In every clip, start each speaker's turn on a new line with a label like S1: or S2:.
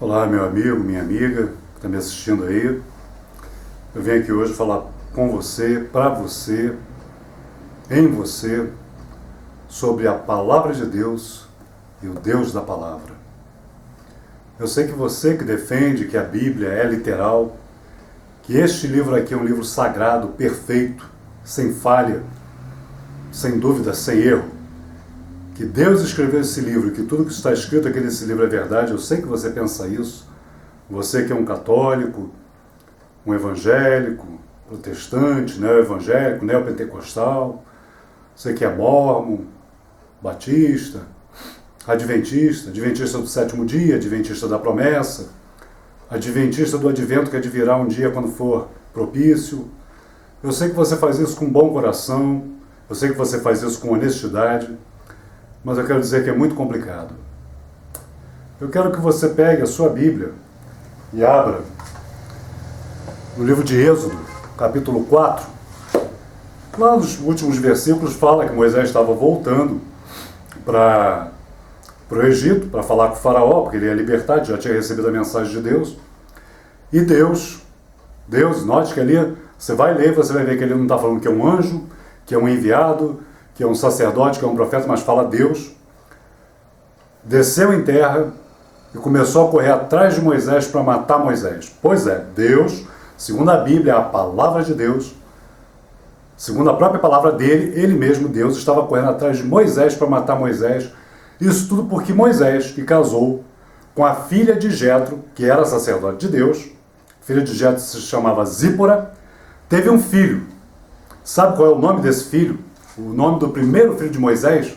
S1: Olá, meu amigo, minha amiga, que está me assistindo aí. Eu venho aqui hoje falar com você, para você, em você, sobre a Palavra de Deus e o Deus da Palavra. Eu sei que você que defende que a Bíblia é literal, que este livro aqui é um livro sagrado, perfeito, sem falha, sem dúvida, sem erro, que Deus escreveu esse livro e que tudo que está escrito aqui nesse livro é verdade. Eu sei que você pensa isso. Você que é um católico, um evangélico, protestante, neo-evangélico, neopentecostal, você que é mórmon, batista, adventista do sétimo dia, adventista da promessa, adventista do advento que advirá um dia quando for propício. Eu sei que você faz isso com bom coração, eu sei que você faz isso com honestidade, mas eu quero dizer que é muito complicado. Eu quero que você pegue a sua Bíblia e abra no livro de Êxodo, capítulo 4. Lá nos últimos versículos fala que Moisés estava voltando para o Egito, para falar com o faraó, porque ele ia libertar, já tinha recebido a mensagem de Deus. E Deus, note que ali, você vai ler, você vai ver que ele não está falando que é um anjo, que é um enviado, que é um sacerdote, que é um profeta, mas fala Deus, desceu em terra e começou a correr atrás de Moisés para matar Moisés. Pois é, Deus, segundo a Bíblia, a palavra de Deus, segundo a própria palavra dele, ele mesmo, Deus, estava correndo atrás de Moisés para matar Moisés. Isso tudo porque Moisés, que casou com a filha de Jetro, que era sacerdote de Deus, a filha de Jetro se chamava Zípora, teve um filho. Sabe qual é o nome desse filho? O nome do primeiro filho de Moisés?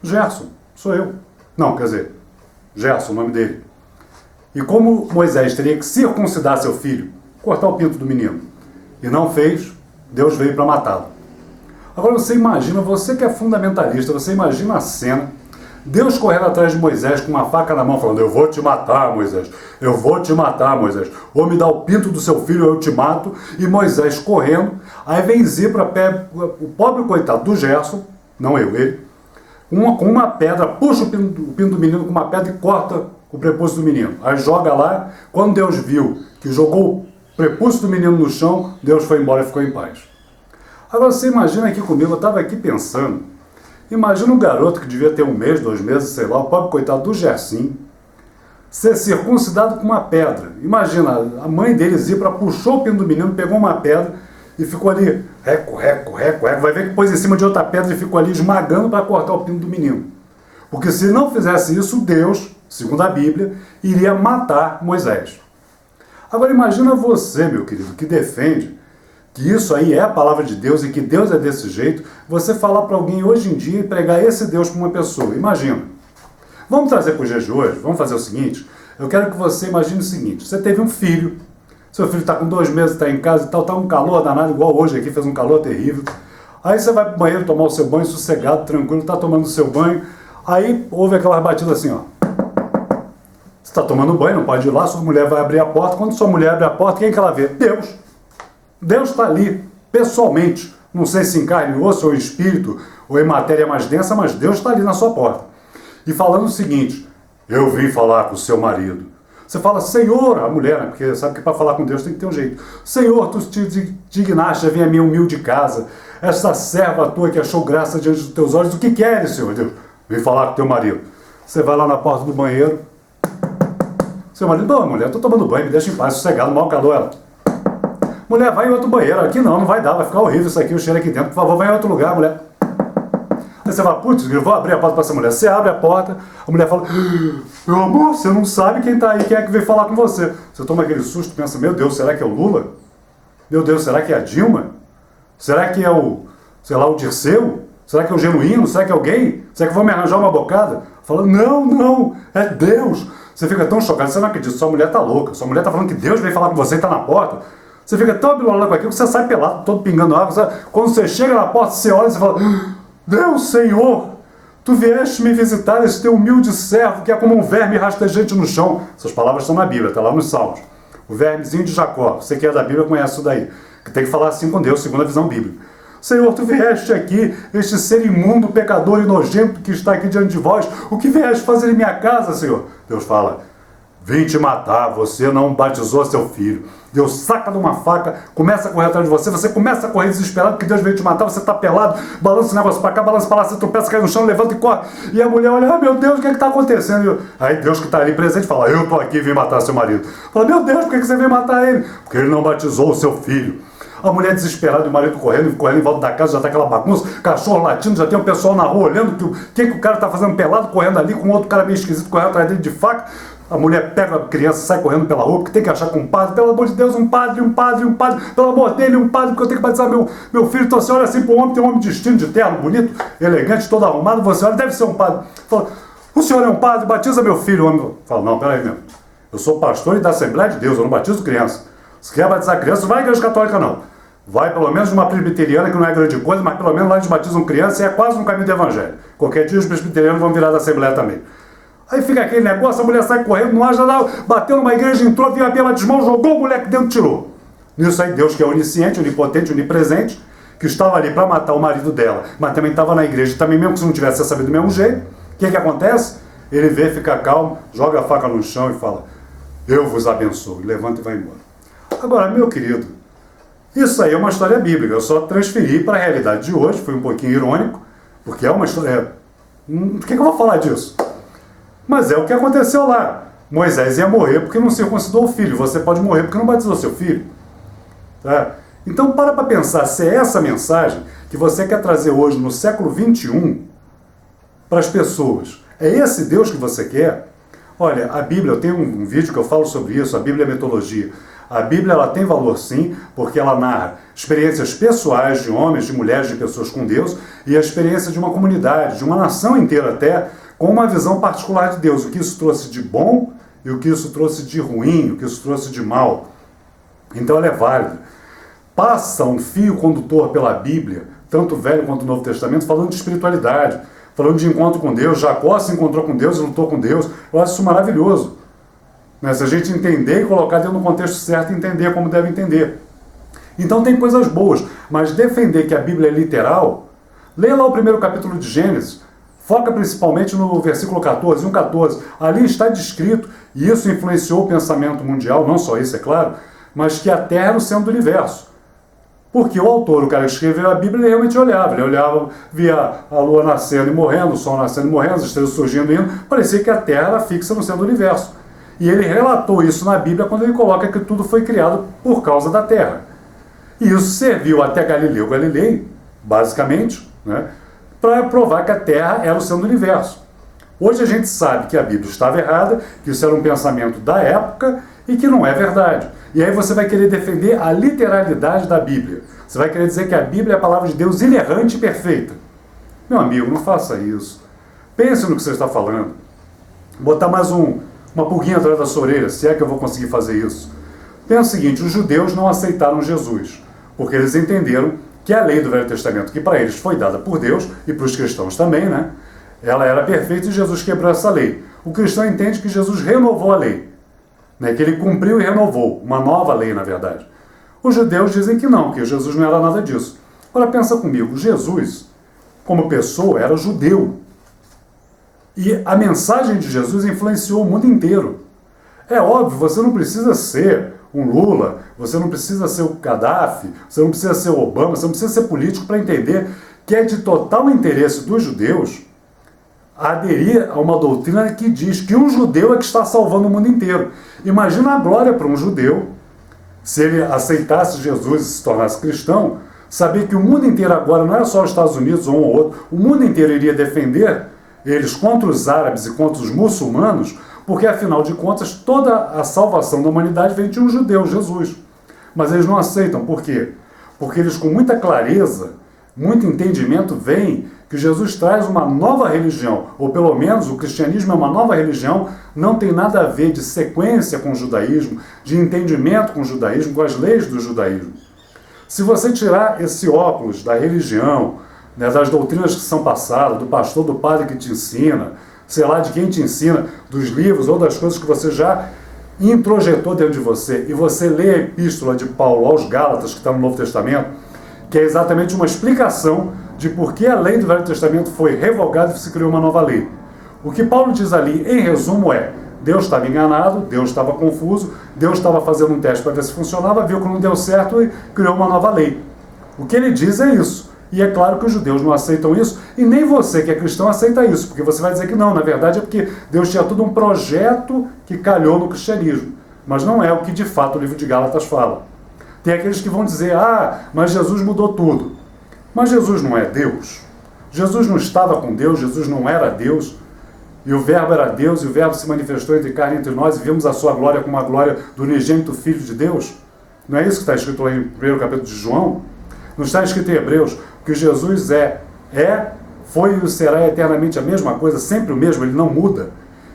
S1: Gerson, sou eu. Não, quer dizer, Gerson, o nome dele. E como Moisés teria que circuncidar seu filho, cortar o pinto do menino, e não fez, Deus veio para matá-lo. Agora você imagina, você que é fundamentalista, você imagina a cena, Deus correndo atrás de Moisés com uma faca na mão, falando: eu vou te matar, Moisés, eu vou te matar, Moisés, ou me dá o pinto do seu filho, eu te mato. E Moisés correndo, aí vem Zípora, o pobre coitado do Gerson, não eu, ele, com uma pedra, puxa o pinto do menino com uma pedra e corta o prepúcio do menino. Aí joga lá, quando Deus viu que jogou o prepúcio do menino no chão, Deus foi embora e ficou em paz. Agora você imagina aqui comigo, eu estava aqui pensando, imagina um garoto que devia ter 1 mês, 2 meses, sei lá, o pobre coitado do Gersinho, ser circuncidado com uma pedra. Imagina, a mãe dele, Zípora, puxou o pinto do menino, pegou uma pedra e ficou ali, reco, vai ver que pôs em cima de outra pedra e ficou ali esmagando para cortar o pinto do menino. Porque se não fizesse isso, Deus, segundo a Bíblia, iria matar Moisés. Agora imagina você, meu querido, que defende que isso aí é a palavra de Deus e que Deus é desse jeito, você falar para alguém hoje em dia e pregar esse Deus para uma pessoa. Imagina. Vamos trazer para os dias de hoje, vamos fazer o seguinte, eu quero que você imagine o seguinte: você teve um filho, seu filho está com 2 meses, está em casa e tal, está um calor danado, igual hoje aqui, fez um calor terrível. Aí você vai para o banheiro tomar o seu banho, sossegado, tranquilo, está tomando o seu banho, aí ouve aquelas batidas assim, ó. Você está tomando banho, não pode ir lá, sua mulher vai abrir a porta. Quando sua mulher abre a porta, quem é que ela vê? Deus. Deus está ali, pessoalmente, não sei se em carne ou osso ou em espírito, ou em matéria mais densa, mas Deus está ali na sua porta. E falando o seguinte: eu vim falar com o seu marido. Você fala: Senhor, a mulher, né? Porque sabe que para falar com Deus tem que ter um jeito. Senhor, tu te dignaste a vir a minha humilde casa, essa serva tua que achou graça diante dos teus olhos, o que queres, Senhor Deus? Vim falar com teu marido. Você vai lá na porta do banheiro, seu marido: não, mulher, estou tomando banho, me deixa em paz, sossegado, mal calor. Ela: mulher, vai em outro banheiro, aqui não vai dar, vai ficar horrível isso aqui, o cheiro aqui dentro, por favor, vai em outro lugar, mulher. Aí você fala: putz, eu vou abrir a porta para essa mulher. Você abre a porta, a mulher fala: meu amor, você não sabe quem está aí, quem é que veio falar com você. Você toma aquele susto, pensa: meu Deus, será que é o Lula? Meu Deus, será que é a Dilma? Será que é o, sei lá, o Dirceu? Será que é o Genuíno? Será que é alguém? Será que vão me arranjar uma bocada? Fala: não, é Deus. Você fica tão chocado, você não acredita, sua mulher está louca, sua mulher está falando que Deus veio falar com você e está na porta. Você fica tão abilolado com aquilo que você sai pelado, todo pingando água. Sabe? Quando você chega na porta, você olha e você fala: Deus, Senhor, tu vieste me visitar, esse teu humilde servo, que é como um verme rastejante no chão. Essas palavras estão na Bíblia, está lá nos Salmos. O vermezinho de Jacó, você que é da Bíblia conhece isso daí, que tem que falar assim com Deus, segundo a visão bíblica. Senhor, tu vieste aqui, este ser imundo, pecador e nojento que está aqui diante de vós, o que vieste fazer em minha casa, Senhor? Deus fala: vim te matar, você não batizou seu filho. Deus saca de uma faca, começa a correr atrás de você, você começa a correr desesperado porque Deus veio te matar, você está pelado, balança o negócio para cá, balança para lá, você tropeça, cai no chão, levanta e corre. E a mulher olha, meu Deus, o que está acontecendo? Aí Deus que está ali presente fala, eu estou aqui e vim matar seu marido. Fala, meu Deus, por que você veio matar ele? Porque ele não batizou o seu filho. A mulher desesperada e o marido correndo em volta da casa, já tá aquela bagunça, cachorro latindo, já tem o pessoal na rua olhando o que o cara tá fazendo pelado, correndo ali com outro cara meio esquisito, correndo atrás dele de faca. A mulher pega a criança, sai correndo pela rua, porque tem que achar com um padre, pelo amor de Deus, um padre, pelo amor dele, um padre, porque eu tenho que batizar meu filho. Então você olha assim pro homem, tem um homem de estilo, de terno, bonito, elegante, todo arrumado, você olha, deve ser um padre. Fala, o senhor é um padre, batiza meu filho. O homem fala, não, peraí mesmo, eu sou pastor e da Assembleia de Deus, eu não batizo criança. Se quer batizar criança, não vai à igreja católica não. Vai pelo menos numa presbiteriana, que não é grande coisa, mas pelo menos lá eles batizam criança e é quase um caminho do evangelho. Qualquer dia os presbiterianos vão virar da Assembleia também. Aí fica aquele negócio, a mulher sai correndo, não haja nada, bateu numa igreja, entrou, viu a bela de mão, jogou o moleque dentro e tirou. Nisso aí Deus, que é onisciente, onipotente, onipresente, que estava ali para matar o marido dela, mas também estava na igreja, também mesmo que se não tivesse sabido do mesmo jeito, o que acontece? Ele vê, fica calmo, joga a faca no chão e fala, eu vos abençoo, e levanta e vai embora. Agora, meu querido, isso aí é uma história bíblica, eu só transferi para a realidade de hoje, foi um pouquinho irônico, porque é uma história... Por que eu vou falar disso? Mas é o que aconteceu lá. Moisés ia morrer porque não circuncidou o filho, você pode morrer porque não batizou seu filho. Tá? Então para pensar se é essa mensagem que você quer trazer hoje no século XXI para as pessoas. É esse Deus que você quer? Olha, a Bíblia, eu tenho um vídeo que eu falo sobre isso, a Bíblia é mitologia. A Bíblia ela tem valor sim, porque ela narra experiências pessoais de homens, de mulheres, de pessoas com Deus, e a experiência de uma comunidade, de uma nação inteira até, com uma visão particular de Deus. O que isso trouxe de bom e o que isso trouxe de ruim, o que isso trouxe de mal. Então ela é válida. Passa um fio condutor pela Bíblia, tanto o Velho quanto o Novo Testamento, falando de espiritualidade, falando de encontro com Deus. Jacó se encontrou com Deus e lutou com Deus. Eu acho isso maravilhoso. Se a gente entender e colocar dentro do contexto certo, entender como deve entender. Então tem coisas boas, mas defender que a Bíblia é literal, leia lá o primeiro capítulo de Gênesis, foca principalmente no versículo 14, 1,14, ali está descrito, e isso influenciou o pensamento mundial, não só isso, é claro, mas que a Terra era o centro do universo. Porque o autor, o cara que escreveu a Bíblia, ele realmente olhava, via a lua nascendo e morrendo, o sol nascendo e morrendo, as estrelas surgindo e indo, parecia que a Terra era fixa no centro do universo. E ele relatou isso na Bíblia quando ele coloca que tudo foi criado por causa da Terra. E isso serviu até Galileu Galilei, basicamente, para provar que a Terra era o centro do universo. Hoje a gente sabe que a Bíblia estava errada, que isso era um pensamento da época e que não é verdade. E aí você vai querer defender a literalidade da Bíblia. Você vai querer dizer que a Bíblia é a palavra de Deus inerrante e perfeita. Meu amigo, não faça isso. Pense no que você está falando. Botar mais uma pulguinha atrás da sua orelha, se é que eu vou conseguir fazer isso. Pensa o seguinte, os judeus não aceitaram Jesus, porque eles entenderam que a lei do Velho Testamento, que para eles foi dada por Deus, e para os cristãos também, ela era perfeita e Jesus quebrou essa lei. O cristão entende que Jesus renovou a lei, que ele cumpriu e renovou, uma nova lei, na verdade. Os judeus dizem que não, que Jesus não era nada disso. Agora pensa comigo, Jesus, como pessoa, era judeu. E a mensagem de Jesus influenciou o mundo inteiro. É óbvio, você não precisa ser um Lula, você não precisa ser o Gaddafi, você não precisa ser o Obama, você não precisa ser político para entender que é de total interesse dos judeus aderir a uma doutrina que diz que um judeu é que está salvando o mundo inteiro. Imagina a glória para um judeu, se ele aceitasse Jesus e se tornasse cristão, saber que o mundo inteiro agora, não é só os Estados Unidos ou um ou outro, o mundo inteiro iria defender eles contra os árabes e contra os muçulmanos, porque afinal de contas toda a salvação da humanidade vem de um judeu, Jesus. Mas eles não aceitam, por quê? Porque eles com muita clareza, muito entendimento, veem que Jesus traz uma nova religião, ou pelo menos o cristianismo é uma nova religião, não tem nada a ver de sequência com o judaísmo, de entendimento com o judaísmo, com as leis do judaísmo. Se você tirar esse óculos da religião, das doutrinas que são passadas, do pastor, do padre que te ensina, sei lá, de quem te ensina, dos livros ou das coisas que você já introjetou dentro de você, e você lê a epístola de Paulo aos Gálatas, que está no Novo Testamento, que é exatamente uma explicação de por que a lei do Velho Testamento foi revogada e se criou uma nova lei. O que Paulo diz ali, em resumo, é: Deus estava enganado, Deus estava confuso, Deus estava fazendo um teste para ver se funcionava, viu que não deu certo e criou uma nova lei. O que ele diz é isso. E é claro que os judeus não aceitam isso, e nem você que é cristão aceita isso, porque você vai dizer que não, na verdade é porque Deus tinha todo um projeto que calhou no cristianismo. Mas não é o que de fato o livro de Gálatas fala. Tem aqueles que vão dizer, mas Jesus mudou tudo. Mas Jesus não é Deus. Jesus não estava com Deus, Jesus não era Deus, e o Verbo era Deus, e o Verbo se manifestou entre carne entre nós, e vimos a sua glória como a glória do unigênito Filho de Deus. Não é isso que está escrito lá em 1º capítulo de João? Não está escrito em Hebreus que Jesus foi e será eternamente a mesma coisa, sempre o mesmo, ele não muda.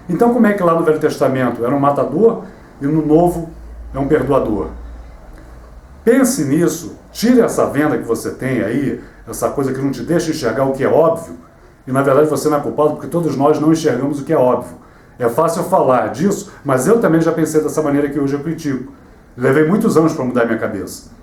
S1: Então como é que lá no Velho Testamento era um matador e no Novo é um perdoador? Pense nisso, tire essa venda que você tem aí, essa coisa que não te deixa enxergar o que é óbvio, e na verdade você não é culpado porque todos nós não enxergamos o que é óbvio. É fácil falar disso, mas eu também já pensei dessa maneira que hoje eu critico. Levei muitos anos para mudar minha cabeça.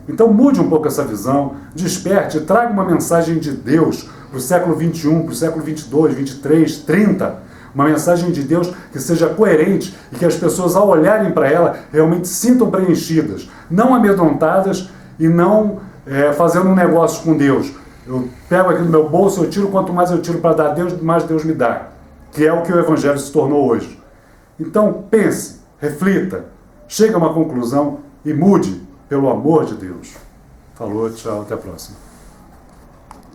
S1: Então mude um pouco essa visão, desperte, traga uma mensagem de Deus para o século XXI, para o século XXII, XXIII, 30, uma mensagem de Deus que seja coerente e que as pessoas, ao olharem para ela, realmente sintam preenchidas, não amedrontadas e não fazendo um negócio com Deus. Eu pego aqui no meu bolso, eu tiro, quanto mais eu tiro para dar a Deus, mais Deus me dá, que é o que o Evangelho se tornou hoje. Então pense, reflita, chegue a uma conclusão e mude, pelo amor de Deus. Falou, tchau, até a próxima.